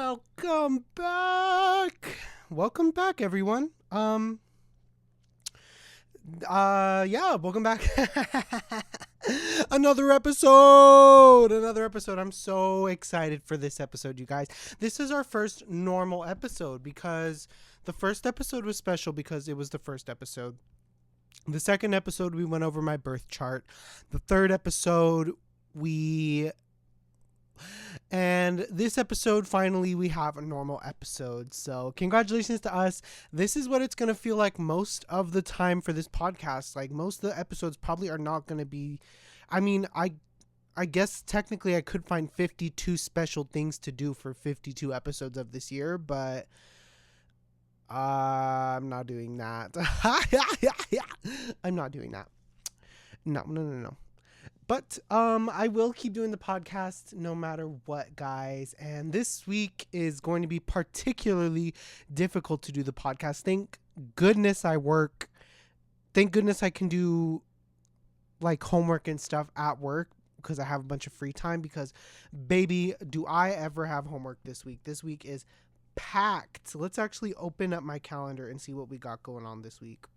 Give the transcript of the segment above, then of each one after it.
Welcome back. Welcome back, everyone. Welcome back. Another episode. I'm so excited for this episode, you guys. This is our first normal episode because the first episode was special because it was the first episode. The second episode, we went over my birth chart. The third episode, and this episode, finally, we have a normal episode. So congratulations to us. This is what it's going to feel like most of the time for this podcast. Like, most of the episodes probably are not going to be, I guess technically I could find 52 special things to do for 52 episodes of this year, but I'm not doing that. I'm not doing that. No. But I will keep doing the podcast no matter what, guys. And this week is going to be particularly difficult to do the podcast. Thank goodness I work. Thank goodness I can do like homework and stuff at work because I have a bunch of free time. Because, baby, do I ever have homework this week. This week is packed. So let's actually open up my calendar and see what we got going on this week.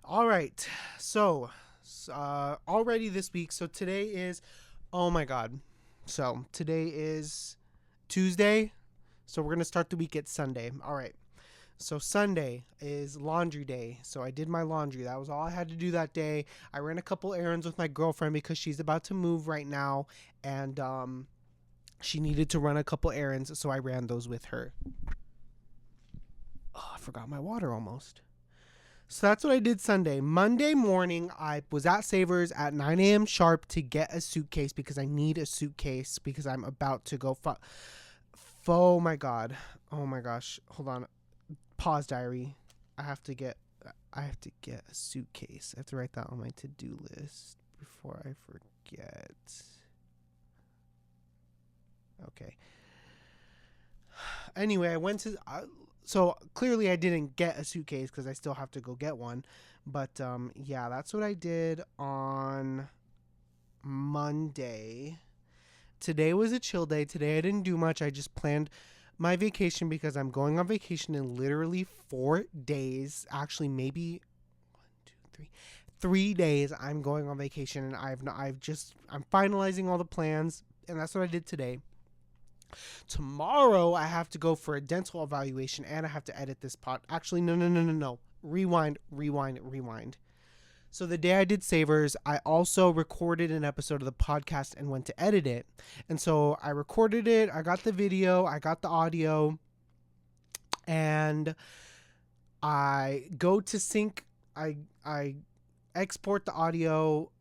All right. So already this week. So today is, oh my God. So today is Tuesday. So we're going to start the week at Sunday. All right. So Sunday is laundry day. So I did my laundry. That was all I had to do that day. I ran a couple errands with my girlfriend because she's about to move right now. And she needed to run a couple errands. So I ran those with her. Oh, I forgot my water almost. So that's what I did Sunday. Monday morning, I was at Savers at 9 a.m. sharp to get a suitcase because I need a suitcase because I'm about to go. Oh my God. Oh my gosh. Hold on. Pause diary. I have to get a suitcase. I have to write that on my to-do list before I forget. Okay. Anyway, I went to... So clearly I didn't get a suitcase because I still have to go get one. But yeah, that's what I did on Monday. Today was a chill day. Today I didn't do much. I just planned my vacation because I'm going on vacation in literally 4 days. Actually, maybe 3 days I'm going on vacation, and I'm finalizing all the plans, and that's what I did today. Tomorrow I have to go for a dental evaluation and I have to edit this pod. Actually, no. Rewind. So the day I did Savers, I also recorded an episode of the podcast and went to edit it. And so I recorded it. I got the video. I got the audio. And I go to sync. I export the audio.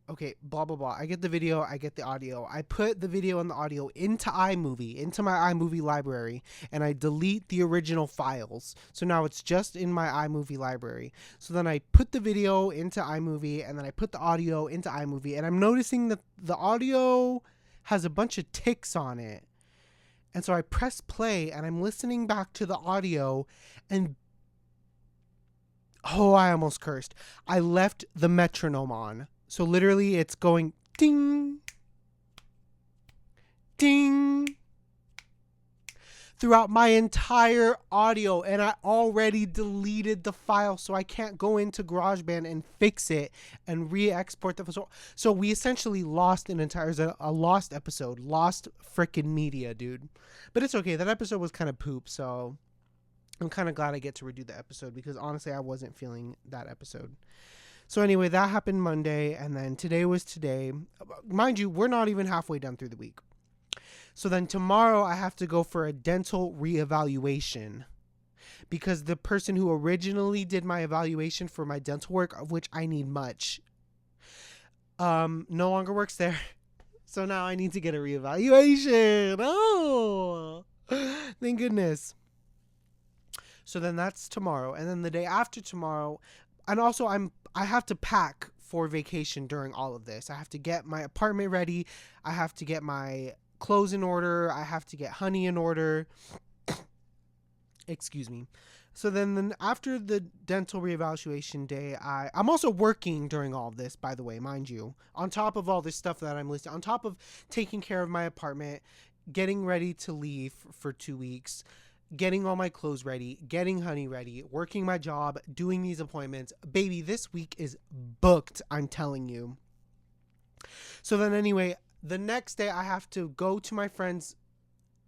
Okay, blah, blah, blah. I get the video. I get the audio. I put the video and the audio into iMovie, into my iMovie library, and I delete the original files. So now it's just in my iMovie library. So then I put the video into iMovie, and then I put the audio into iMovie, and I'm noticing that the audio has a bunch of ticks on it. And so I press play, and I'm listening back to the audio, and oh, I almost cursed. I left the metronome on. So literally it's going ding, ding throughout my entire audio. And I already deleted the file, so I can't go into GarageBand and fix it and re-export the file. So we essentially lost a lost episode, lost frickin' media, dude. But it's okay. That episode was kind of poop. So I'm kind of glad I get to redo the episode because honestly, I wasn't feeling that episode. So anyway, that happened Monday, and then today was today. Mind you, we're not even halfway done through the week. So then tomorrow I have to go for a dental reevaluation because the person who originally did my evaluation for my dental work, of which I need much, no longer works there. So now I need to get a reevaluation. Oh, thank goodness. So then that's tomorrow. And then the day after tomorrow, and also I have to pack for vacation during all of this. I have to get my apartment ready. I have to get my clothes in order. I have to get honey in order. Excuse me. So then after the dental reevaluation day, I'm also working during all of this, by the way, mind you, on top of all this stuff that I'm listing, on top of taking care of my apartment, getting ready to leave for 2 weeks, getting all my clothes ready, getting Honey ready, working my job, doing these appointments. Baby, this week is booked, I'm telling you. So then anyway, the next day I have to go to my friend's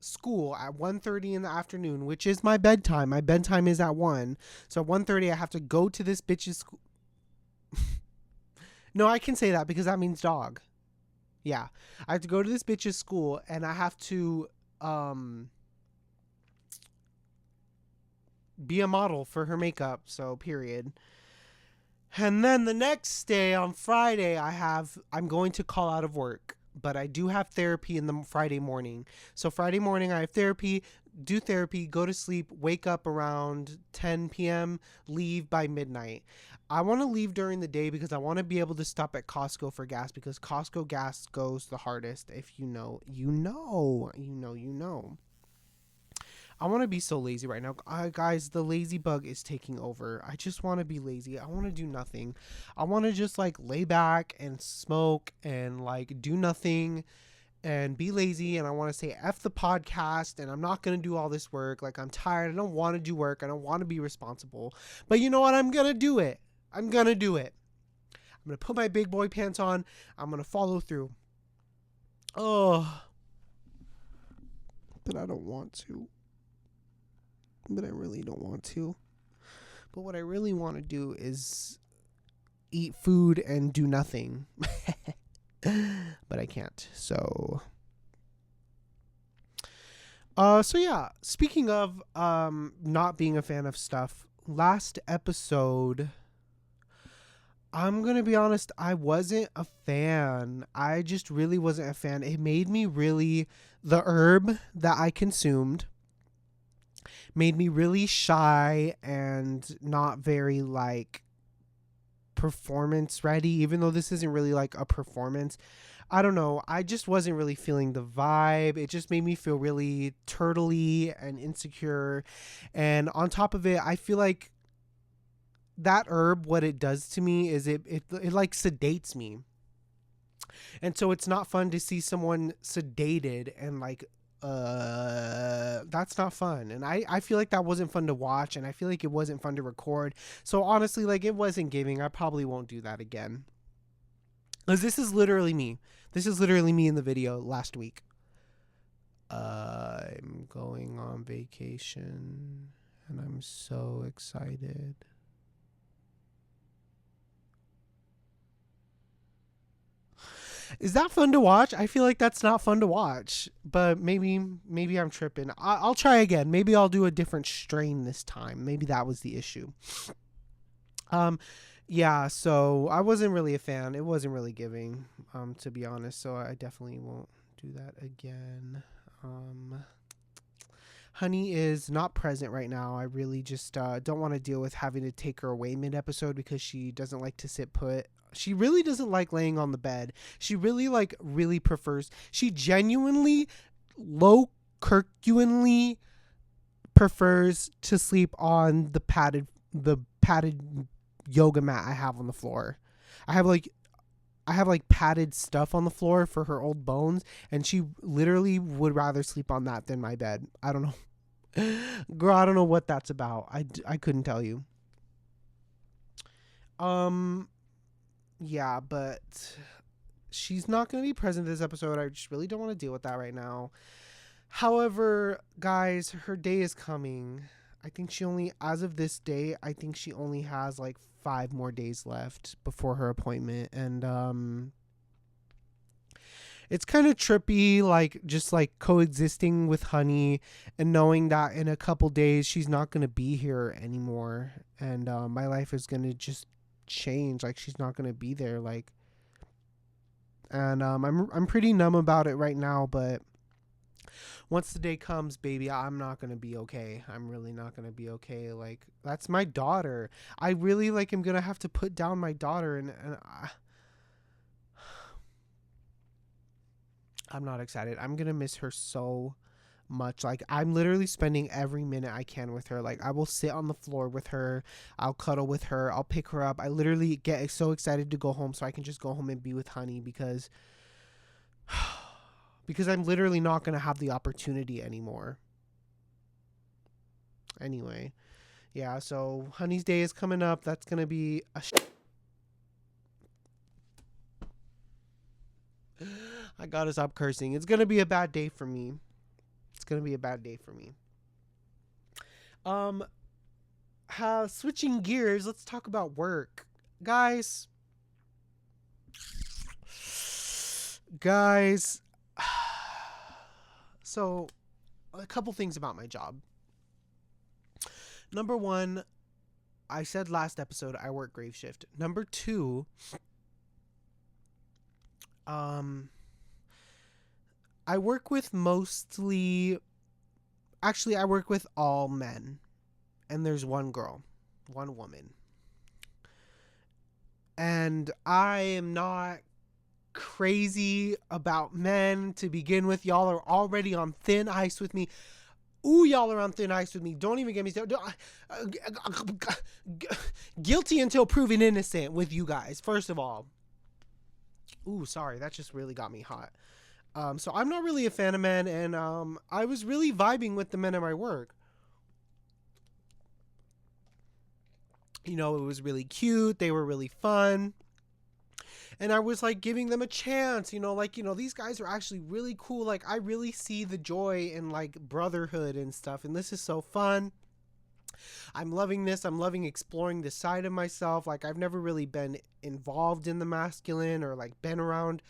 school at 1:30 in the afternoon, which is my bedtime. My bedtime is at 1. So at 1:30 I have to go to this bitch's school. No, I can say that because that means dog. Yeah. I have to go to this bitch's school and I have to be a model for her makeup, so period. And then the next day on Friday I'm going to call out of work, but I do have therapy in the Friday morning. So Friday morning I have therapy, do therapy, go to sleep, wake up around 10 p.m., leave by midnight. I want to leave during the day because I want to be able to stop at Costco for gas, because Costco gas goes the hardest. If you know, you know, you know, you know. I want to be so lazy right now. Guys, the lazy bug is taking over. I just want to be lazy. I want to do nothing. I want to just like lay back and smoke and like do nothing and be lazy. And I want to say F the podcast, and I'm not going to do all this work. Like, I'm tired. I don't want to do work. I don't want to be responsible. But you know what? I'm going to do it. I'm going to do it. I'm going to put my big boy pants on. I'm going to follow through. Oh, but I don't want to. But I really don't want to. But what I really want to do is eat food and do nothing. But I can't. So yeah, speaking of not being a fan of stuff, last episode, I'm going to be honest, I wasn't a fan. I just really wasn't a fan. It made me really, the herb that I consumed made me really shy and not very like performance ready, even though this isn't really like a performance. I don't know. I just wasn't really feeling the vibe. It just made me feel really turtly and insecure. And on top of it, I feel like that herb, what it does to me is it like sedates me. And so it's not fun to see someone sedated and like that's not fun. And I feel like that wasn't fun to watch, and I feel like it wasn't fun to record. So honestly, like, it wasn't giving. I probably won't do that again, because this is literally me in the video last week. I'm going on vacation and I'm so excited. Is that fun to watch? I feel like that's not fun to watch, but maybe I'm tripping. I'll try again. Maybe I'll do a different strain this time. Maybe that was the issue. Yeah, so I wasn't really a fan. It wasn't really giving, to be honest. So I definitely won't do that again. Honey is not present right now. I really just don't want to deal with having to take her away mid-episode because she doesn't like to sit put. She really doesn't like laying on the bed. She really prefers. She genuinely, low-curcuinely prefers to sleep on the padded yoga mat I have on the floor. I have padded stuff on the floor for her old bones, and she literally would rather sleep on that than my bed. I don't know. Girl, I don't know what that's about. I couldn't tell you. Yeah, but she's not going to be present this episode. I just really don't want to deal with that right now. However, guys, her day is coming. I think as of this day, I think she only has like 5 more days left before her appointment. And, it's kind of trippy, like just like coexisting with Honey and knowing that in a couple days she's not going to be here anymore. And, my life is going to just change. Like, she's not going to be there. Like, and, I'm pretty numb about it right now, but once the day comes, baby, I'm not going to be okay. I'm really not going to be okay. Like, that's my daughter. I really like am going to have to put down my daughter, and I'm not excited. I'm going to miss her so much. Like, I'm literally spending every minute I can with her. Like, I will sit on the floor with her. I'll cuddle with her. I'll pick her up. I literally get so excited to go home so I can just go home and be with Honey, because because I'm literally not going to have the opportunity anymore. Anyway, yeah, so Honey's Day is coming up. That's going to be a I gotta stop cursing. It's going to be a bad day for me. It's going to be a bad day for me. Switching gears, let's talk about work. Guys, so a couple things about my job. Number one, I said last episode I work grave shift. Number two, I work with I work with all men, and there's one girl, one woman. And I am not crazy about men to begin with. Y'all are already on thin ice with me. Ooh, y'all are on thin ice with me. Don't even get me started. Guilty until proven innocent with you guys, first of all. Ooh, sorry. That just really got me hot. So I'm not really a fan of men, and I was really vibing with the men at my work. You know, it was really cute. They were really fun. And I was like giving them a chance, these guys are actually really cool. Like, I really see the joy in like brotherhood and stuff. And this is so fun. I'm loving this. I'm loving exploring this side of myself. Like, I've never really been involved in the masculine or like been around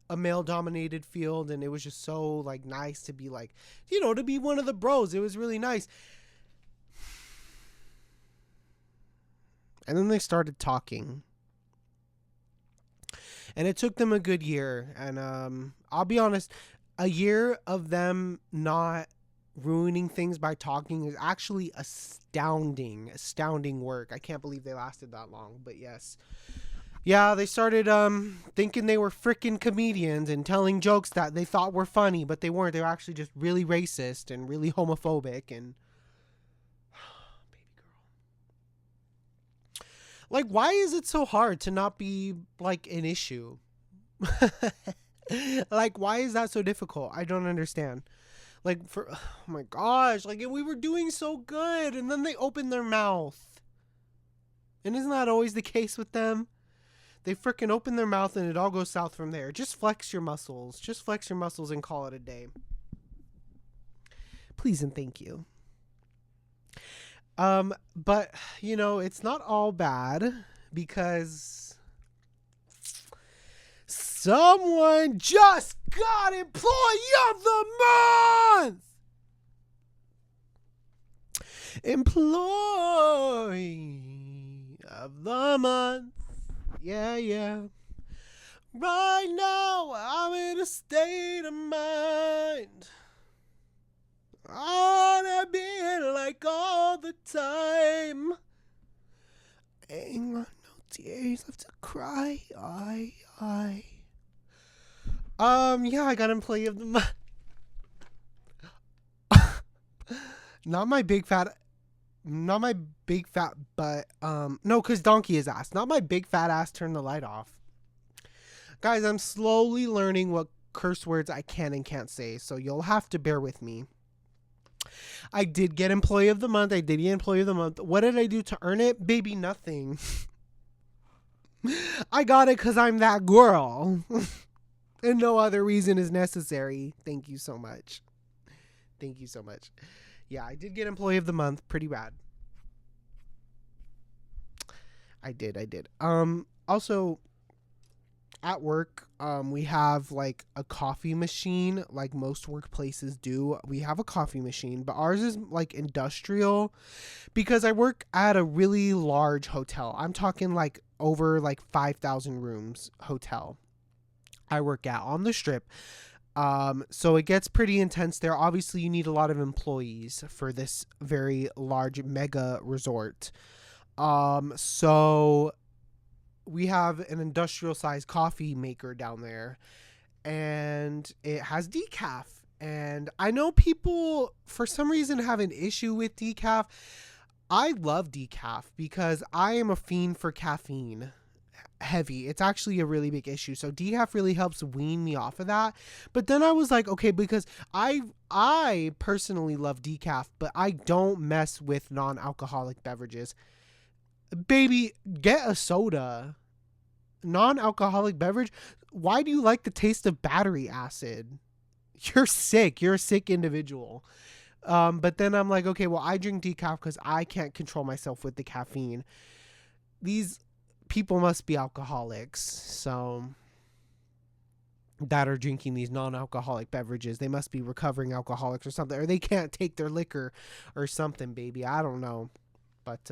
a male dominated field. And it was just so like nice to be like, to be one of the bros. It was really nice. And then they started talking. And it took them a good year. And I'll be honest, a year of them not ruining things by talking is actually astounding work. I can't believe they lasted that long, but yes. Yeah, they started thinking they were freaking comedians and telling jokes that they thought were funny, but they weren't. They were actually just really racist and really homophobic and like, why is it so hard to not be, like, an issue? Like, why is that so difficult? I don't understand. Like, oh my gosh, like, we were doing so good, and then they opened their mouth. And isn't that always the case with them? They freaking open their mouth, and it all goes south from there. Just flex your muscles. Just flex your muscles and call it a day. Please and thank you. But it's not all bad because someone just got Employee of the Month. Employee of the Month. Yeah. Right now, I'm in a state of mind. I've been like all the time. Ain't got no tears left to cry. Yeah, I got Employee of the Month. Not my big fat butt. No, because Donkey is ass. Not my big fat ass turned the light off. Guys, I'm slowly learning what curse words I can and can't say, so you'll have to bear with me. I did get Employee of the Month. What did I do to earn it? Baby, nothing. I got it because I'm that girl. And no other reason is necessary. Thank you so much. Yeah, I did get Employee of the Month. Pretty rad. I did. Also, at work, we have like a coffee machine, like most workplaces do. We have a coffee machine, but ours is like industrial because I work at a really large hotel. I'm talking like over like 5,000 rooms hotel I work at on the Strip. So it gets pretty intense there. Obviously, you need a lot of employees for this very large mega resort. So we have an industrial sized coffee maker down there, and it has decaf. And I know people for some reason have an issue with decaf. I love decaf because I am a fiend for caffeine. heavy. It's actually a really big issue. So decaf really helps wean me off of that. But then I was like, okay, because I personally love decaf, but I don't mess with non-alcoholic beverages. Baby, get a soda. Non-alcoholic beverage. Why do you like the taste of battery acid? You're sick. You're a sick individual. But then I'm like, okay, well, I drink decaf because I can't control myself with the caffeine. These people must be alcoholics, so that are drinking these non-alcoholic beverages. They must be recovering alcoholics or something, or they can't take their liquor or something, baby. I don't know. But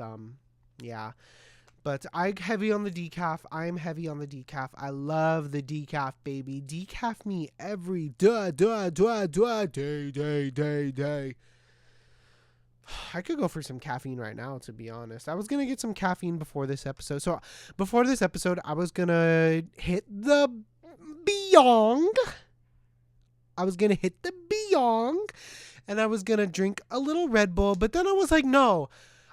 yeah. But I'm heavy on the decaf. I'm heavy on the decaf. I love the decaf, baby. Decaf me every day. I could go for some caffeine right now, to be honest. I was going to get some caffeine before this episode. So before this episode, I was going to hit the Beyond. I was going to hit the Beyond. And I was going to drink a little Red Bull. But then I was like, no,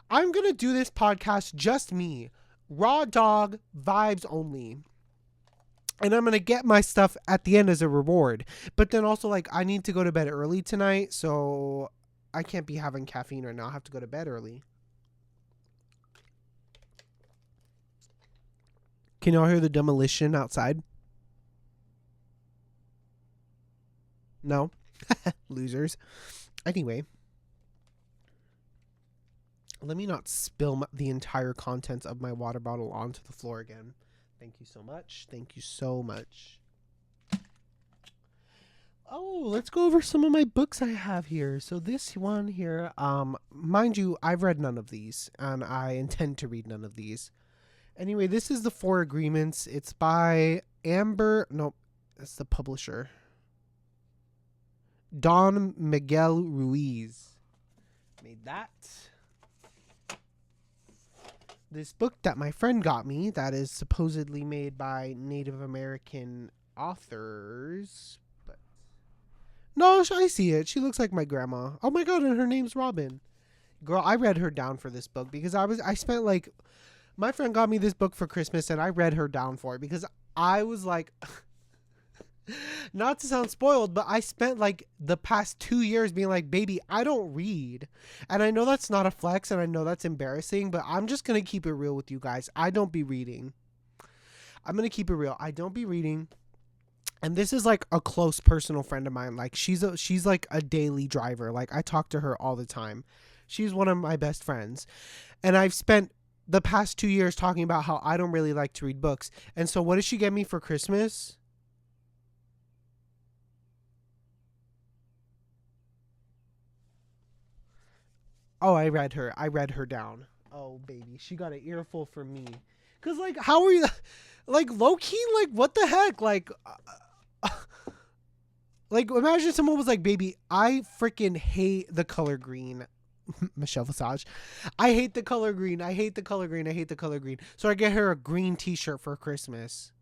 I'm going to do this podcast just me. Raw dog vibes only. And I'm going to get my stuff at the end as a reward. But then also, like, I need to go to bed early tonight. So I can't be having caffeine right now. I have to go to bed early. Can y'all hear the demolition outside? No? Losers. Anyway. Let me not spill the entire contents of my water bottle onto the floor again. Thank you so much. Thank you so much. Oh, let's go over some of my books I have here. So this one here, mind you, I've read none of these, and I intend to read none of these. Anyway, this is The Four Agreements. It's by that's the publisher. Don Miguel Ruiz made that. This book that my friend got me that is supposedly made by Native American authors. But no, I see it. She looks like my grandma. Oh my God, and her name's Robin. Girl, I read her down for this book because I spent like, my friend got me this book for Christmas and I read her down for it because I was like, not to sound spoiled, but I spent like the past 2 years being like, baby, I don't read. And I know that's not a flex and I know that's embarrassing, but I'm just going to keep it real with you guys. I don't be reading. I'm going to keep it real. I don't be reading. And this is like a close personal friend of mine. Like she's like a daily driver. Like I talk to her all the time. She's one of my best friends. And I've spent the past 2 years talking about how I don't really like to read books. And so what did she get me for Christmas? Oh, I read her down. Oh, baby. She got an earful from me. Because, like, how are you... Like, low-key, like, what the heck? Like, like, imagine someone was like, baby, I freaking hate the color green. Michelle Visage. I hate the color green. I hate the color green. I hate the color green. So I get her a green t-shirt for Christmas.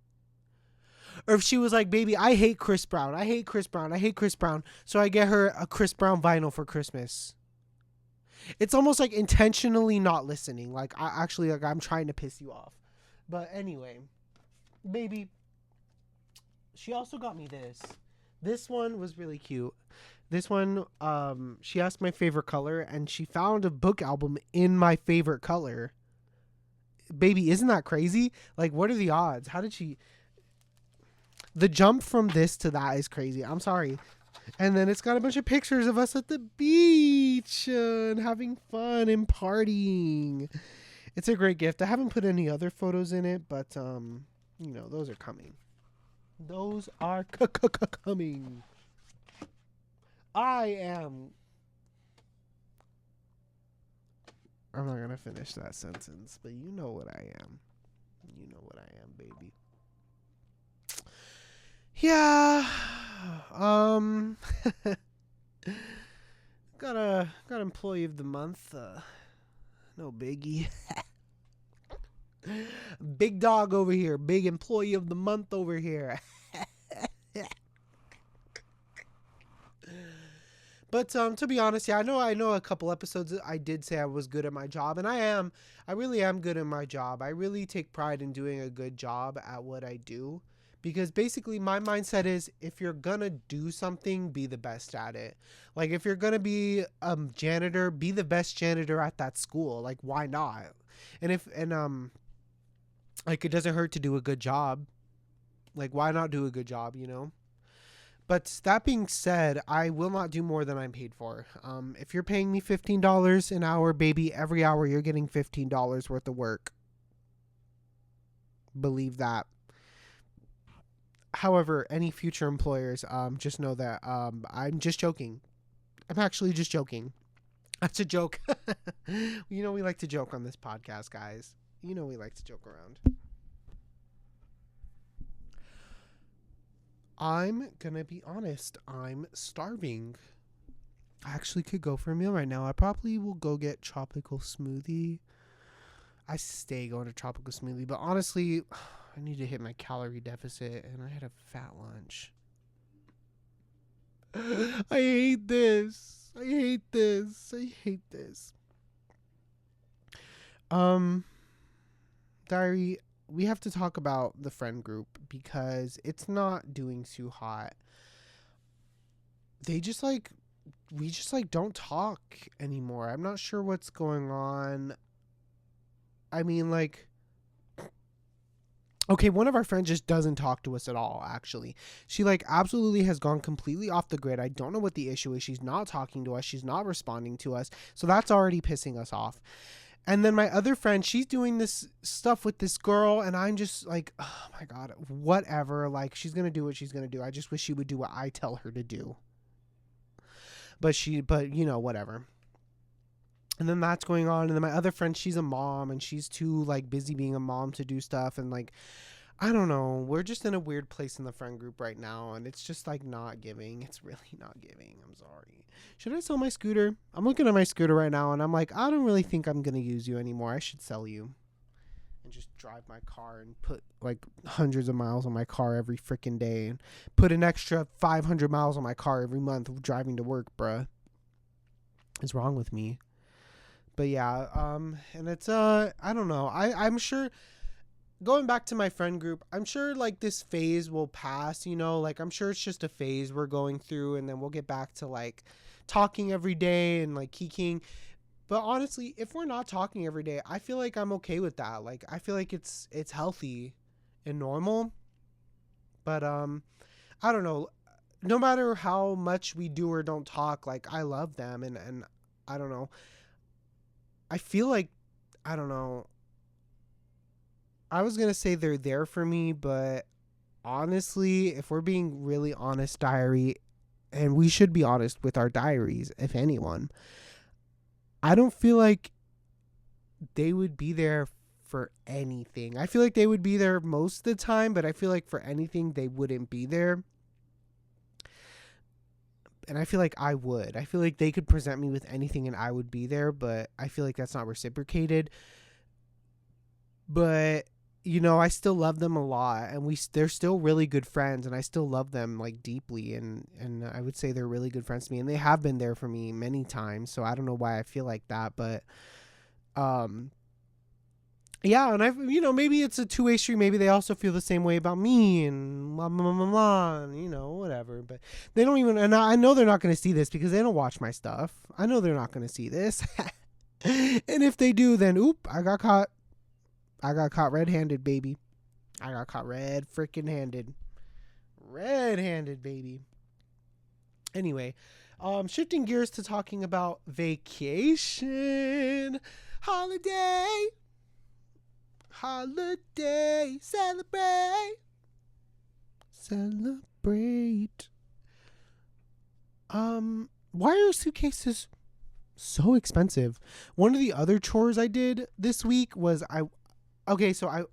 Or if she was like, baby, I hate Chris Brown. I hate Chris Brown. I hate Chris Brown. So I get her a Chris Brown vinyl for Christmas. It's almost like intentionally not listening. Like, I'm trying to piss you off. But anyway, baby, she also got me this. This one was really cute. This one, she asked my favorite color, and she found a book album in my favorite color. Baby, isn't that crazy? Like, what are the odds? How did she... The jump from this to that is crazy. I'm sorry. And then it's got a bunch of pictures of us at the beach and having fun and partying. It's a great gift. I haven't put any other photos in it, but, you know, those are coming. Those are coming. I'm not going to finish that sentence, but you know what I am. You know what I am, baby. Yeah. Got employee of the month. No biggie. Big dog over here. Big employee of the month over here. But to be honest, yeah, I know a couple episodes I did say I was good at my job, and I really am good at my job. I really take pride in doing a good job at what I do, because basically my mindset is, if you're gonna do something, be the best at it. Like, if you're gonna be a janitor, be the best janitor at that school. Like, why not? And like, it doesn't hurt to do a good job. Like, why not do a good job, you know? But that being said, I will not do more than I'm paid for. If you're paying me $15 an hour, baby, every hour you're getting $15 worth of work. Believe that. However, any future employers, just know that I'm just joking. I'm actually just joking. That's a joke. You know we like to joke on this podcast, guys. You know we like to joke around. I'm gonna be honest. I'm starving. I actually could go for a meal right now. I probably will go get tropical smoothie. I stay going to tropical smoothie, but honestly, I need to hit my calorie deficit, and I had a fat lunch. I hate this. I hate this. I hate this. Um, Diary, we have to talk about the friend group because it's not doing too hot. They just like we just like don't talk anymore. I'm not sure what's going on. I mean, like, okay, one of our friends just doesn't talk to us at all, actually. She, like, absolutely has gone completely off the grid. I don't know what the issue is. She's not talking to us. She's not responding to us. So that's already pissing us off. And then my other friend, she's doing this stuff with this girl, and I'm just like, oh my God, whatever. Like, she's going to do what she's going to do. I just wish she would do what I tell her to do. But you know, whatever. And then that's going on. And then my other friend, she's a mom, and she's too, like, busy being a mom to do stuff. And, like, I don't know. We're just in a weird place in the friend group right now, and it's just, like, not giving. It's really not giving. I'm sorry. Should I sell my scooter? I'm looking at my scooter right now, and I'm like, I don't really think I'm going to use you anymore. I should sell you and just drive my car and put, like, hundreds of miles on my car every freaking day and put an extra 500 miles on my car every month driving to work, bruh. What's wrong with me? But yeah, and it's, I don't know. I'm sure, going back to my friend group, I'm sure, like, this phase will pass, you know, like, I'm sure it's just a phase we're going through, and then we'll get back to, like, talking every day and, like, kikiing. But honestly, if we're not talking every day, I feel like I'm okay with that. Like, I feel like it's healthy and normal. But, I don't know. No matter how much we do or don't talk, like, I love them, and I don't know. I feel like, I don't know. I was going to say they're there for me, but honestly, if we're being really honest, diary, and we should be honest with our diaries, if anyone, I don't feel like they would be there for anything. I feel like they would be there most of the time, but I feel like for anything, they wouldn't be there. And I feel like I would. I feel like they could present me with anything and I would be there, but I feel like that's not reciprocated. But, you know, I still love them a lot, and they're still really good friends, and I still love them, like, deeply, and I would say they're really good friends to me, and they have been there for me many times. So I don't know why I feel like that, but yeah, and you know, maybe it's a two-way street. Maybe they also feel the same way about me, and blah, blah, blah, blah, and, you know, whatever. But they don't even, and I know they're not going to see this because they don't watch my stuff. I know they're not going to see this. And if they do, then, I got caught. I got caught red-handed, baby. I got caught red freaking handed. Red-handed, baby. Anyway, shifting gears to talking about vacation. Holiday, celebrate. Why are suitcases so expensive? One of the other chores I did this week was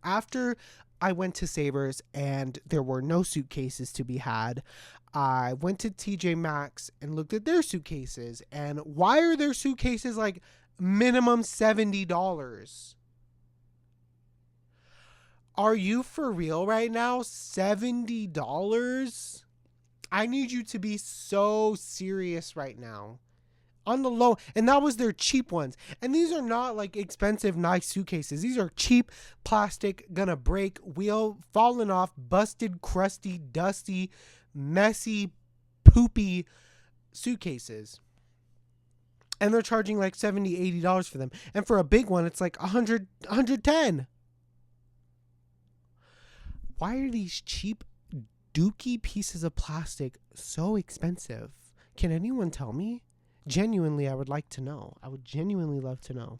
after I went to Savers and there were no suitcases to be had, I went to TJ Maxx and looked at their suitcases. And why are their suitcases like minimum $70? Are you for real right now? $70? I need you to be so serious right now. On the low, and that was their cheap ones. And these are not like expensive, nice suitcases. These are cheap plastic, gonna break, wheel, falling off, busted, crusty, dusty, messy, poopy suitcases. And they're charging like $70, $80 for them. And for a big one, it's like 100, 110. Why are these cheap dookie pieces of plastic so expensive? Can anyone tell me? Genuinely, I would like to know. I would genuinely love to know.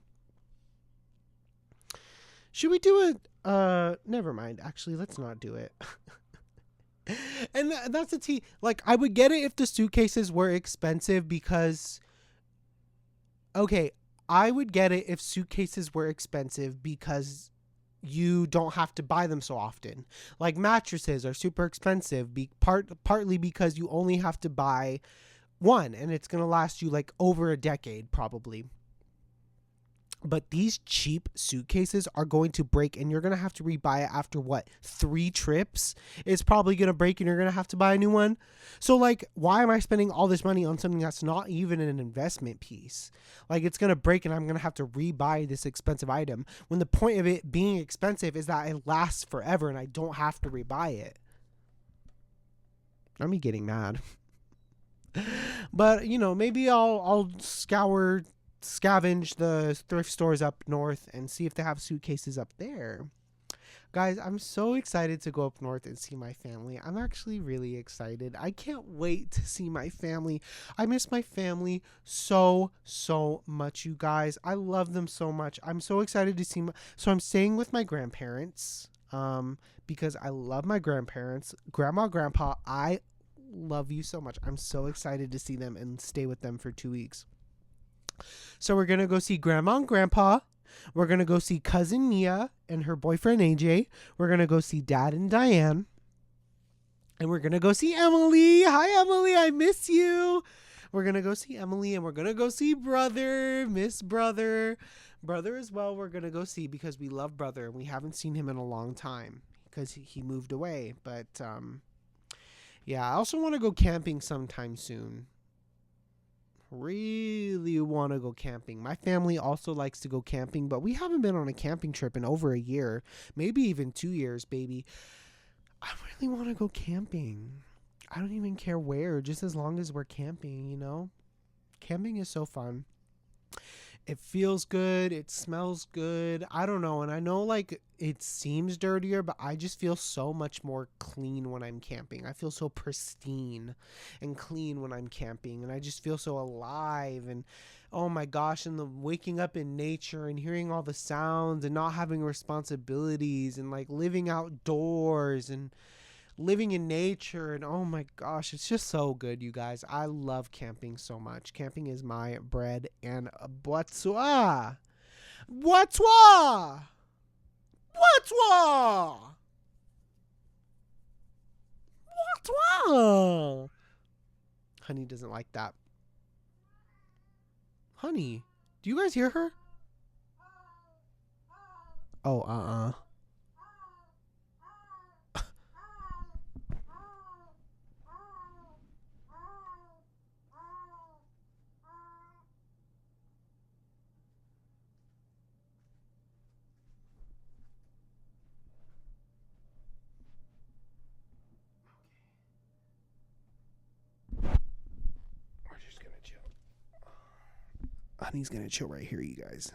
Should we do it? Never mind. Actually, let's not do it. And that's the tea. Like, I would get it if the suitcases were expensive because... Okay, I would get it if suitcases were expensive because you don't have to buy them so often. Like, mattresses are super expensive partly because you only have to buy one and it's going to last you like over a decade probably. But these cheap suitcases are going to break and you're going to have to rebuy it after what? 3 trips? It's probably going to break and you're going to have to buy a new one. So like, why am I spending all this money on something that's not even an investment piece? Like, it's going to break and I'm going to have to rebuy this expensive item when the point of it being expensive is that it lasts forever and I don't have to rebuy it. I'm getting mad. But, you know, maybe I'll scavenge the thrift stores up north and see if they have suitcases up there. Guys, I'm so excited to go up north and see my family. I'm actually really excited. I can't wait to see my family. I miss my family so much, you guys. I love them so much. I'm so excited to see so I'm staying with my grandparents because I love my grandparents. Grandma, grandpa, I love you so much. I'm so excited to see them and stay with them for 2 weeks. So we're going to go see grandma and grandpa. We're going to go see cousin Mia and her boyfriend AJ. We're going to go see dad and Diane. And we're going to go see Emily. Hi, Emily. I miss you. We're going to go see Emily and we're going to go see brother, miss brother. Brother as well we're going to go see because we love brother and we haven't seen him in a long time because he moved away. But yeah, I also want to go camping sometime soon. Really want to go camping. My family also likes to go camping, but we haven't been on a camping trip in over a year, maybe even 2 years, baby. I really want to go camping. I don't even care where, just as long as we're camping, you know? Camping is so fun. It feels good. It smells good. I don't know. And I know like it seems dirtier, but I just feel so much more clean when I'm camping. I feel so pristine and clean when I'm camping. And I just feel so alive. And oh my gosh, and the waking up in nature and hearing all the sounds and not having responsibilities and like living outdoors and living in nature. And oh my gosh, it's just so good, you guys. I love camping so much. Camping is my bread and butter. Butter. Honey doesn't like that. Honey, do you guys hear her? Oh, we're just gonna chill. Honey's gonna chill right here, you guys.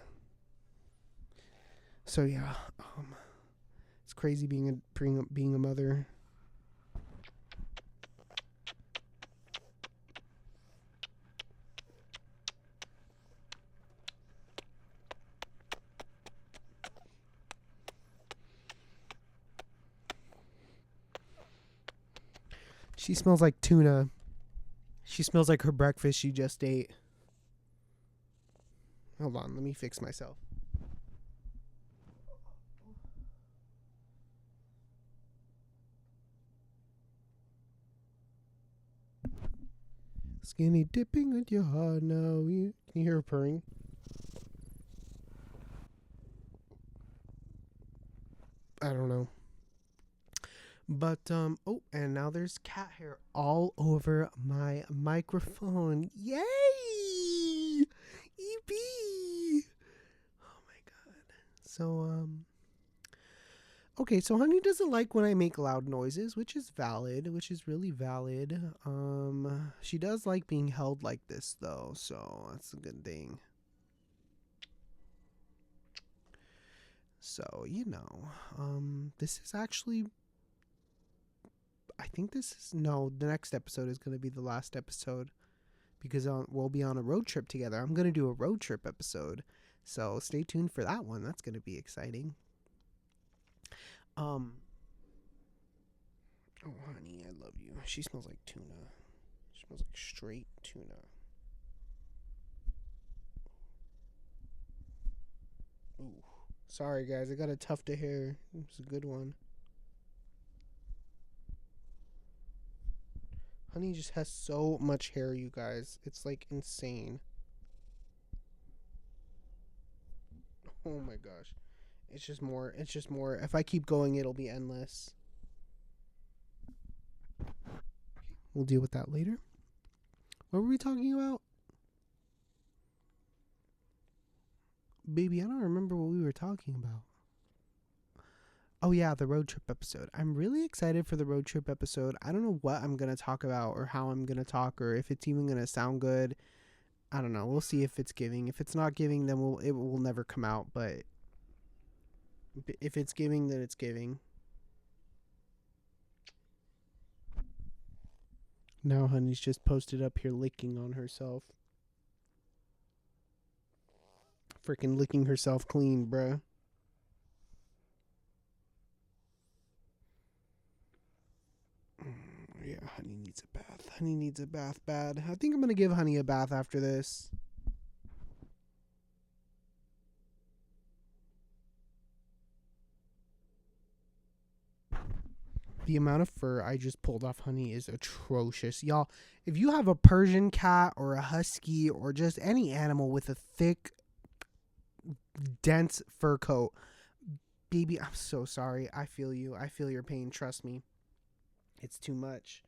So yeah, it's crazy being a mother. She smells like tuna. She smells like her breakfast she just ate. Hold on, let me fix myself. Skinny dipping with your heart now. Can you hear her purring? I don't know. But oh, and now there's cat hair all over my microphone. Yay! EB. Oh my god. So okay, so Honey doesn't like when I make loud noises, which is valid, which is really valid. She does like being held like this though, so that's a good thing. So, this is actually, I think this is, no, the next episode is going to be the last episode because we'll be on a road trip together. I'm going to do a road trip episode. So stay tuned for that one. That's going to be exciting. Oh, Honey, I love you. She smells like tuna. She smells like straight tuna. Ooh. Sorry, guys. I got a tuft of hair. It's a good one. Honey just has so much hair, you guys. It's like insane. Oh my gosh. It's just more. It's just more. If I keep going, it'll be endless. We'll deal with that later. What were we talking about? Baby, I don't remember what we were talking about. Oh yeah, the road trip episode. I'm really excited for the road trip episode. I don't know what I'm going to talk about or how I'm going to talk or if it's even going to sound good. I don't know. We'll see if it's giving. If it's not giving, then it will never come out, but if it's giving, then it's giving. Now Honey's just posted up here licking on herself. Freaking licking herself clean, bruh. Yeah, Honey needs a bath. Honey needs a bath bad. I think I'm going to give Honey a bath after this. The amount of fur I just pulled off Honey is atrocious. Y'all, if you have a Persian cat or a husky or just any animal with a thick, dense fur coat, baby, I'm so sorry. I feel you. I feel your pain. Trust me. It's too much.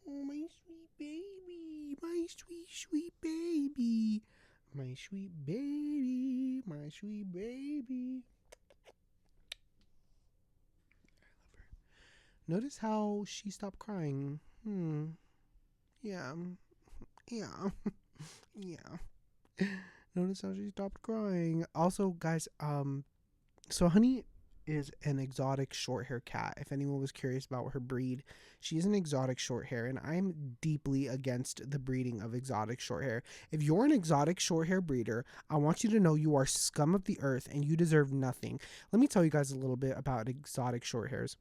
Oh, my sweet baby. My sweet, sweet baby. My sweet baby. My sweet baby. Notice how she stopped crying. Yeah. Yeah. Yeah. Notice how she stopped crying. Also, guys, so Honey is an exotic short hair cat. If anyone was curious about her breed, she is an exotic short hair, and I'm deeply against the breeding of exotic short hair. If you're an exotic short hair breeder, I want you to know you are scum of the earth and you deserve nothing. Let me tell you guys a little bit about exotic short hairs.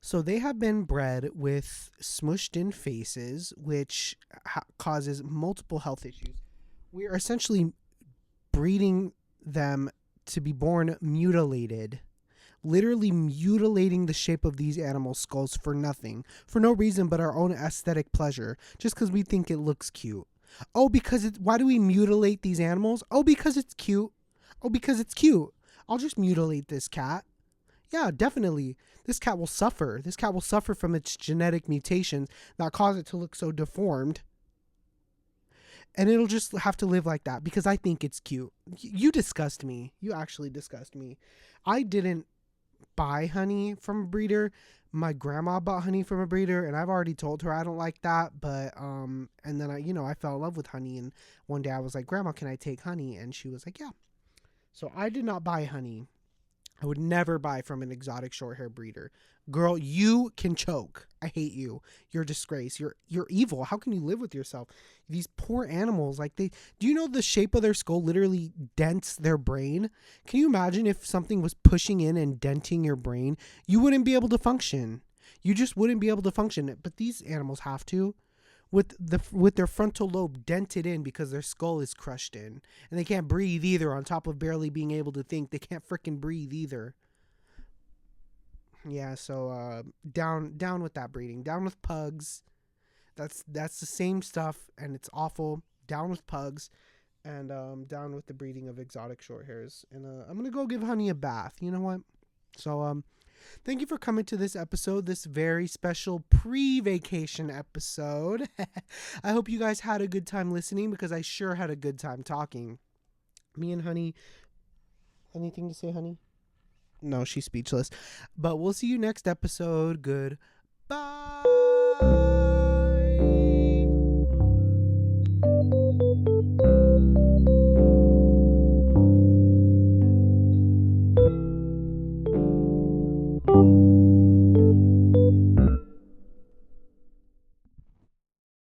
So they have been bred with smushed in faces, which causes multiple health issues. We are essentially breeding them to be born mutilated, literally mutilating the shape of these animal skulls for nothing, for no reason but our own aesthetic pleasure, just because we think it looks cute. Oh, why do we mutilate these animals? Oh, because it's cute. Oh, because it's cute. I'll just mutilate this cat. Yeah, definitely. This cat will suffer. This cat will suffer from its genetic mutations that cause it to look so deformed. And it'll just have to live like that because I think it's cute. You disgust me. You actually disgust me. I didn't buy Honey from a breeder. My grandma bought Honey from a breeder, and I've already told her I don't like that. But and then I fell in love with Honey, and one day I was like, Grandma, can I take Honey? And she was like, yeah. So I did not buy Honey. I would never buy from an exotic short hair breeder. Girl, you can choke. I hate you. You're a disgrace. You're evil. How can you live with yourself? These poor animals, do you know the shape of their skull literally dents their brain? Can you imagine if something was pushing in and denting your brain? You wouldn't be able to function. You just wouldn't be able to function. But these animals have to. With their frontal lobe dented in because their skull is crushed in, and they can't breathe either. On top of barely being able to think, they can't freaking breathe either. Yeah, so down with that breeding. Down with pugs. That's the same stuff, and it's awful. Down with pugs, and down with the breeding of exotic short hairs. And I'm gonna go give Honey a bath. You know what? So Thank you for coming to this episode, this very special pre-vacation episode. I hope you guys had a good time listening because I sure had a good time talking. Me and Honey, anything to say, Honey? No, she's speechless. But we'll see you next episode. Goodbye.